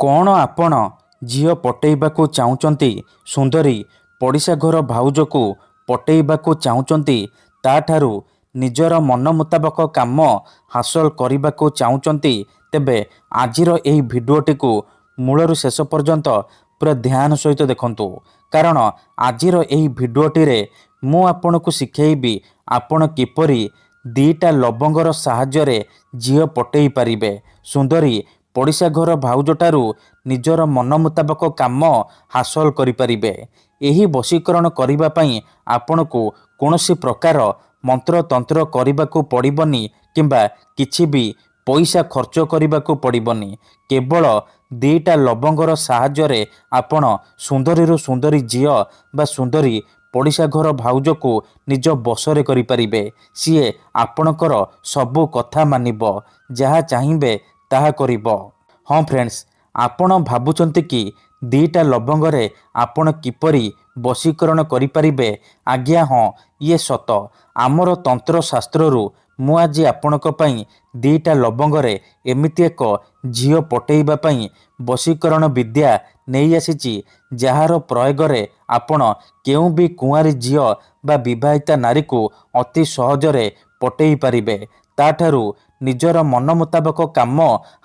କ'ଣ ଆପଣ ଝିଅ ପଟେଇବାକୁ ଚାହୁଁଛନ୍ତି? ସୁନ୍ଦରୀ ପଡ଼ିଶା ଘର ଭାଉଜକୁ ପଟେଇବାକୁ ଚାହୁଁଛନ୍ତି? ତା'ଠାରୁ ନିଜର ମନ ମୁତାବକ କାମ ହାସଲ କରିବାକୁ ଚାହୁଁଛନ୍ତି? ତେବେ ଆଜିର ଏହି ଭିଡ଼ିଓଟିକୁ ମୂଳରୁ ଶେଷ ପର୍ଯ୍ୟନ୍ତ ପୁରା ଧ୍ୟାନ ସହିତ ଦେଖନ୍ତୁ, କାରଣ ଆଜିର ଏହି ଭିଡ଼ିଓଟିରେ ମୁଁ ଆପଣଙ୍କୁ ଶିଖେଇବି ଆପଣ କିପରି ଦୁଇଟା ଲବଙ୍ଗର ସାହାଯ୍ୟରେ ଝିଅ ପଟେଇ ପାରିବେ। ସୁନ୍ଦରୀ ପଡ଼ିଶା ଘର ଭାଉଜଠାରୁ ନିଜର ମନ ମୁତାବକ କାମ ହାସଲ କରିପାରିବେ। ଏହି ବଶୀକରଣ କରିବା ପାଇଁ ଆପଣଙ୍କୁ କୌଣସି ପ୍ରକାର ମନ୍ତ୍ରତନ୍ତ୍ର କରିବାକୁ ପଡ଼ିବନି କିମ୍ବା କିଛି ବି ପଇସା ଖର୍ଚ୍ଚ କରିବାକୁ ପଡ଼ିବନି। କେବଳ ଦୁଇଟା ଲବଙ୍ଗର ସାହାଯ୍ୟରେ ଆପଣ ସୁନ୍ଦରୀରୁ ସୁନ୍ଦରୀ ଝିଅ ବା ସୁନ୍ଦରୀ ପଡ଼ିଶା ଘର ଭାଉଜକୁ ନିଜ ବଶରେ କରିପାରିବେ। ସିଏ ଆପଣଙ୍କର ସବୁ କଥା ମାନିବ, ଯାହା ଚାହିଁବେ ତାହା କରିବ। ହଁ ଫ୍ରେଣ୍ଡସ୍, ଆପଣ ଭାବୁଛନ୍ତି କି ଦୁଇଟା ଲବଙ୍ଗରେ ଆପଣ କିପରି ବଶୀକରଣ କରିପାରିବେ? ଆଜ୍ଞା ହଁ, ଇଏ ସତ। ଆମର ତନ୍ତ୍ରଶାସ୍ତ୍ରରୁ ମୁଁ ଆଜି ଆପଣଙ୍କ ପାଇଁ ଦୁଇଟା ଲବଙ୍ଗରେ ଏମିତି ଏକ ଝିଅ ପଟେଇବା ପାଇଁ ବଶୀକରଣ ବିଦ୍ୟା ନେଇ ଆସିଛି, ଯାହାର ପ୍ରୟୋଗରେ ଆପଣ କେଉଁ ବି କୁଆଁରୀ ଝିଅ ବା ବିବାହିତା ନାରୀକୁ ଅତି ସହଜରେ ପଟେଇ ପାରିବେ। ତା'ଠାରୁ ନିଜର ମନ ମୁତାବକ କାମ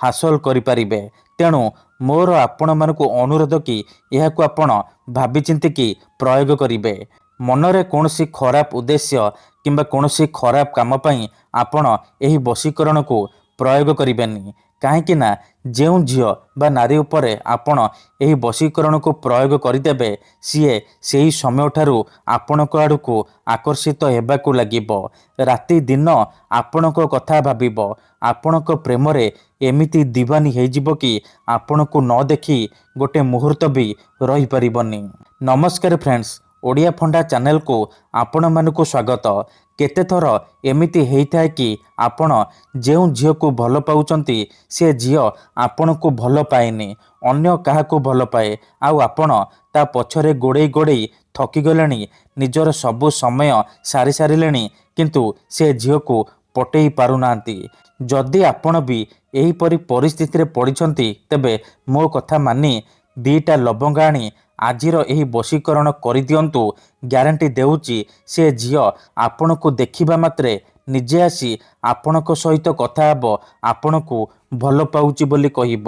ହାସଲ କରିପାରିବେ। ତେଣୁ ମୋର ଆପଣମାନଙ୍କୁ ଅନୁରୋଧ କି ଏହାକୁ ଆପଣ ଭାବିଚିନ୍ତିକି ପ୍ରୟୋଗ କରିବେ। ମନରେ କୌଣସି ଖରାପ ଉଦ୍ଦେଶ୍ୟ କିମ୍ବା କୌଣସି ଖରାପ କାମ ପାଇଁ ଆପଣ ଏହି ବଶୀକରଣକୁ ପ୍ରୟୋଗ କରିବେନି। କାହିଁକି ନା ଯେଉଁ ଝିଅ ବା ନାରୀ ଉପରେ ଆପଣ ଏହି ବଶୀକରଣକୁ ପ୍ରୟୋଗ କରିଦେବେ, ସିଏ ସେହି ସମୟଠାରୁ ଆପଣଙ୍କ ଆଡ଼କୁ ଆକର୍ଷିତ ହେବାକୁ ଲାଗିବ। ରାତି ଦିନ ଆପଣଙ୍କ କଥା ଭାବିବ। ଆପଣଙ୍କ ପ୍ରେମରେ ଏମିତି ଦିୱାନୀ ହେଇଯିବ କି ଆପଣଙ୍କୁ ନ ଦେଖି ଗୋଟେ ମୁହୂର୍ତ୍ତ ବି ରହିପାରିବନି। ନମସ୍କାର ଫ୍ରେଣ୍ଡସ୍, ଓଡ଼ିଆ ଫଣ୍ଡା ଚ୍ୟାନେଲକୁ ଆପଣମାନଙ୍କୁ ସ୍ୱାଗତ। କେତେଥର ଏମିତି ହେଇଥାଏ କି ଆପଣ ଯେଉଁ ଝିଅକୁ ଭଲ ପାଉଛନ୍ତି ସେ ଝିଅ ଆପଣଙ୍କୁ ଭଲ ପାଏନି, ଅନ୍ୟ କାହାକୁ ଭଲ ପାଏ, ଆଉ ଆପଣ ତା ପଛରେ ଗୋଡ଼େଇ ଗୋଡ଼େଇ ଥକିଗଲେଣି, ନିଜର ସବୁ ସମୟ ସାରି ସାରିଲେଣି, କିନ୍ତୁ ସେ ଝିଅକୁ ପଟେଇ ପାରୁନାହାନ୍ତି। ଯଦି ଆପଣ ବି ଏହିପରି ପରିସ୍ଥିତିରେ ପଡ଼ିଛନ୍ତି, ତେବେ ମୋ କଥା ମାନି ଦୁଇଟା ଲବଙ୍ଗ ଆଣି ଆଜିର ଏହି ବଶୀକରଣ କରିଦିଅନ୍ତୁ। ଗ୍ୟାରେଣ୍ଟି ଦେଉଛି ସେ ଝିଅ ଆପଣଙ୍କୁ ଦେଖିବା ମାତ୍ରେ ନିଜେ ଆସି ଆପଣଙ୍କ ସହିତ କଥା ହେବ, ଆପଣଙ୍କୁ ଭଲ ପାଉଛି ବୋଲି କହିବ।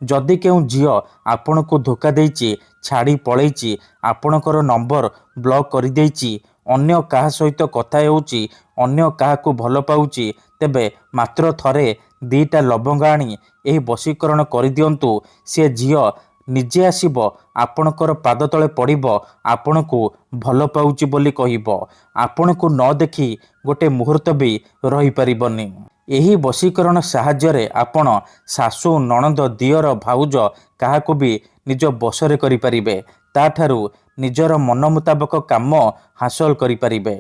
ଯଦି କେଉଁ ଝିଅ ଆପଣଙ୍କୁ ଧୋକା ଦେଇଛି, ଛାଡ଼ି ପଳେଇଛି, ଆପଣଙ୍କର ନମ୍ବର ବ୍ଲକ୍ କରିଦେଇଛି, ଅନ୍ୟ କାହା ସହିତ କଥା ହେଉଛି, ଅନ୍ୟ କାହାକୁ ଭଲ ପାଉଛି, ତେବେ ମାତ୍ର ଥରେ ଦୁଇଟା ଲବଙ୍ଗ ଆଣି ଏହି ବଶୀକରଣ କରିଦିଅନ୍ତୁ। ସେ ଝିଅ ନିଜେ ଆସିବ, ଆପଣଙ୍କର ପାଦ ତଳେ ପଡ଼ିବ, ଆପଣଙ୍କୁ ଭଲ ପାଉଛି ବୋଲି କହିବ। ଆପଣଙ୍କୁ ନ ଦେଖି ଗୋଟେ ମୁହୂର୍ତ୍ତ ବି ରହିପାରିବନି। ଏହି ବଶୀକରଣ ସାହାଯ୍ୟରେ ଆପଣ ଶାଶୁ, ନଣନ୍ଦ, ଦିଅର, ଭାଉଜ କାହାକୁ ବି ନିଜ ବଶରେ କରିପାରିବେ। ତା'ଠାରୁ ନିଜର ମନ ମୁତାବକ କାମ ହାସଲ କରିପାରିବେ।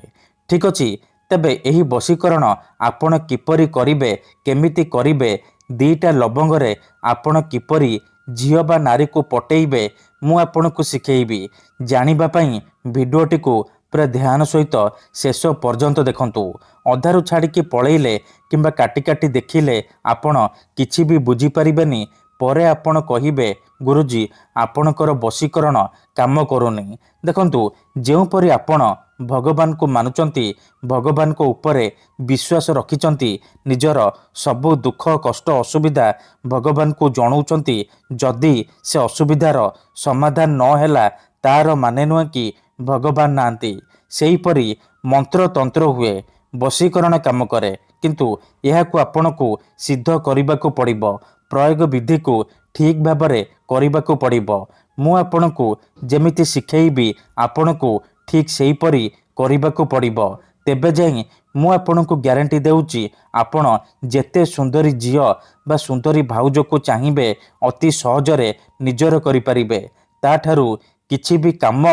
ଠିକ୍ ଅଛି, ତେବେ ଏହି ବଶୀକରଣ ଆପଣ କିପରି କରିବେ, କେମିତି କରିବେ, ଦୁଇଟା ଲବଙ୍ଗରେ ଆପଣ କିପରି ଝିଅ ବା ନାରୀକୁ ପଟେଇବେ, ମୁଁ ଆପଣଙ୍କୁ ଶିଖେଇବି। ଜାଣିବା ପାଇଁ ଭିଡ଼ିଓଟିକୁ ପୁରା ଧ୍ୟାନ ସହିତ ଶେଷ ପର୍ଯ୍ୟନ୍ତ ଦେଖନ୍ତୁ। ଅଧାରୁ ଛାଡ଼ିକି ପଳେଇଲେ କିମ୍ବା କାଟି କାଟି ଦେଖିଲେ ଆପଣ କିଛି ବି ବୁଝିପାରିବେନି। ପରେ ଆପଣ କହିବେ, ଗୁରୁଜୀ ଆପଣଙ୍କର ବଶୀକରଣ କାମ କରୁନି। ଦେଖନ୍ତୁ, ଯେଉଁପରି ଆପଣ ଭଗବାନଙ୍କୁ ମାନୁଛନ୍ତି, ଭଗବାନଙ୍କ ଉପରେ ବିଶ୍ୱାସ ରଖିଛନ୍ତି, ନିଜର ସବୁ ଦୁଃଖ କଷ୍ଟ ଅସୁବିଧା ଭଗବାନଙ୍କୁ ଜଣାଉଛନ୍ତି, ଯଦି ସେ ଅସୁବିଧାର ସମାଧାନ ନ ହେଲା ତା'ର ମାନେ ନୁହେଁ କି ଭଗବାନ ନାହାନ୍ତି। ସେହିପରି ମନ୍ତ୍ରତନ୍ତ୍ର ହୁଏ, ବଶୀକରଣ କାମ କରେ, କିନ୍ତୁ ଏହାକୁ ଆପଣଙ୍କୁ ସିଦ୍ଧ କରିବାକୁ ପଡ଼ିବ। ପ୍ରୟୋଗ ବିଧିକୁ ଠିକ୍ ଭାବରେ କରିବାକୁ ପଡ଼ିବ। ମୁଁ ଆପଣଙ୍କୁ ଯେମିତି ଶିଖେଇବି ଆପଣଙ୍କୁ ଠିକ୍ ସେହିପରି କରିବାକୁ ପଡ଼ିବ। ତେବେ ଯାଇ ମୁଁ ଆପଣଙ୍କୁ ଗ୍ୟାରେଣ୍ଟି ଦେଉଛି ଆପଣ ଯେତେ ସୁନ୍ଦରୀ ଝିଅ ବା ସୁନ୍ଦରୀ ଭାଉଜକୁ ଚାହିଁବେ ଅତି ସହଜରେ ନିଜର କରିପାରିବେ। ତା'ଠାରୁ କିଛି ବି କାମ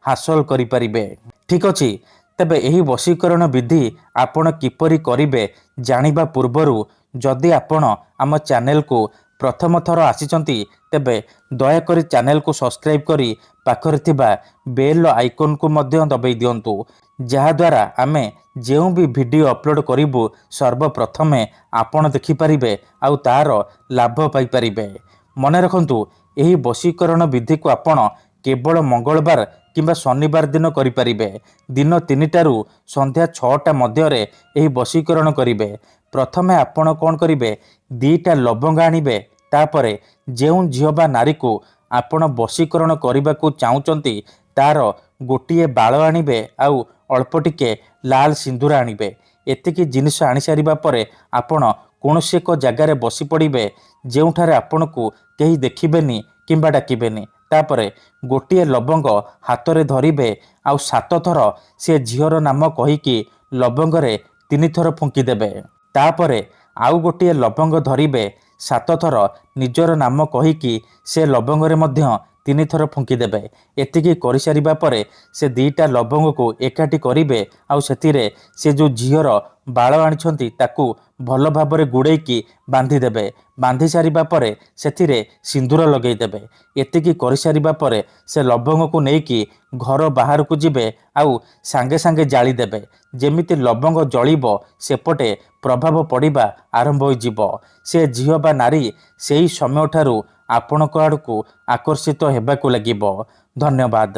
ହାସଲ କରିପାରିବେ। ଠିକ୍ ଅଛି, ତେବେ ଏହି ବଶୀକରଣ ବିଧି ଆପଣ କିପରି କରିବେ ଜାଣିବା ପୂର୍ବରୁ ଯଦି ଆପଣ ଆମ ଚ୍ୟାନେଲକୁ ପ୍ରଥମ ଥର ଆସିଛନ୍ତି, ତେବେ ଦୟାକରି ଚ୍ୟାନେଲକୁ ସବସ୍କ୍ରାଇବ୍ କରି ପାଖରେ ଥିବା ବେଲ୍ ଆଇକନ୍କୁ ମଧ୍ୟ ଦବାଇ ଦିଅନ୍ତୁ, ଯାହାଦ୍ୱାରା ଆମେ ଯେଉଁ ବି ଭିଡ଼ିଓ ଅପଲୋଡ଼ କରିବୁ ସର୍ବପ୍ରଥମେ ଆପଣ ଦେଖିପାରିବେ ଆଉ ତା'ର ଲାଭ ପାଇପାରିବେ। ମନେ ରଖନ୍ତୁ, ଏହି ବଶୀକରଣ ବିଧିକୁ ଆପଣ କେବଳ ମଙ୍ଗଳବାର କିମ୍ବା ଶନିବାର ଦିନ କରିପାରିବେ। ଦିନ 3ଟାରୁ ସନ୍ଧ୍ୟା 6ଟା ମଧ୍ୟରେ ଏହି ବଶୀକରଣ କରିବେ। ପ୍ରଥମେ ଆପଣ କ'ଣ କରିବେ, 2ଟା ଲବଙ୍ଗ ଆଣିବେ। ତାପରେ ଯେଉଁ ଝିଅ ବା ନାରୀକୁ ଆପଣ ବଶୀକରଣ କରିବାକୁ ଚାହୁଁଛନ୍ତି ତାର ଗୋଟିଏ ବାଳ ଆଣିବେ ଆଉ ଅଳ୍ପ ଟିକେ ଲାଲ ସିନ୍ଦୁର ଆଣିବେ। ଏତିକି ଜିନିଷ ଆଣିସାରିବା ପରେ ଆପଣ କୌଣସି ଏକ ଜାଗାରେ ବସି ପଡ଼ିବେ ଯେଉଁଠାରେ ଆପଣଙ୍କୁ କେହି ଦେଖିବେନି କିମ୍ବା ଡାକିବେନି। ତାପରେ ଗୋଟିଏ ଲବଙ୍ଗ ହାତରେ ଧରିବେ ଆଉ 7 ଥର ସେ ଝିଅର ନାମ କହିକି ଲବଙ୍ଗରେ 3 ଥର ଫୁଙ୍କିଦେବେ। ତାପରେ ଆଉ ଗୋଟିଏ ଲବଙ୍ଗ ଧରିବେ, 7 ଥର ନିଜର ନାମ କହିକି ସେ ଲବଙ୍ଗରେ ମଧ୍ୟ 3 ଥର ଫୁଙ୍କିଦେବେ। ଏତିକି କରିସାରିବା ପରେ ସେ 2ଟା ଲବଙ୍ଗକୁ ଏକାଠି କରିବେ ଆଉ ସେଥିରେ ସେ ଯେଉଁ ଝିଅର ବାଳ ଆଣିଛନ୍ତି ତାକୁ ଭଲ ଭାବରେ ଗୁଡ଼େଇକି ବାନ୍ଧିଦେବେ। ବାନ୍ଧି ସାରିବା ପରେ ସେଥିରେ ସିନ୍ଦୁର ଲଗେଇଦେବେ। ଏତିକି କରିସାରିବା ପରେ ସେ ଲବଙ୍ଗକୁ ନେଇକି ଘର ବାହାରକୁ ଯିବେ ଆଉ ସାଙ୍ଗେ ସାଙ୍ଗେ ଜାଳିଦେବେ। ଯେମିତି ଲବଙ୍ଗ ଜଳିବ ସେପଟେ ପ୍ରଭାବ ପଡ଼ିବା ଆରମ୍ଭ ହୋଇଯିବ। ସେ ଝିଅ ବା ନାରୀ ସେହି ସମୟଠାରୁ ଆପଣଙ୍କ ଆଡ଼କୁ ଆକର୍ଷିତ ହେବାକୁ ଲାଗିବ। ଧନ୍ୟବାଦ।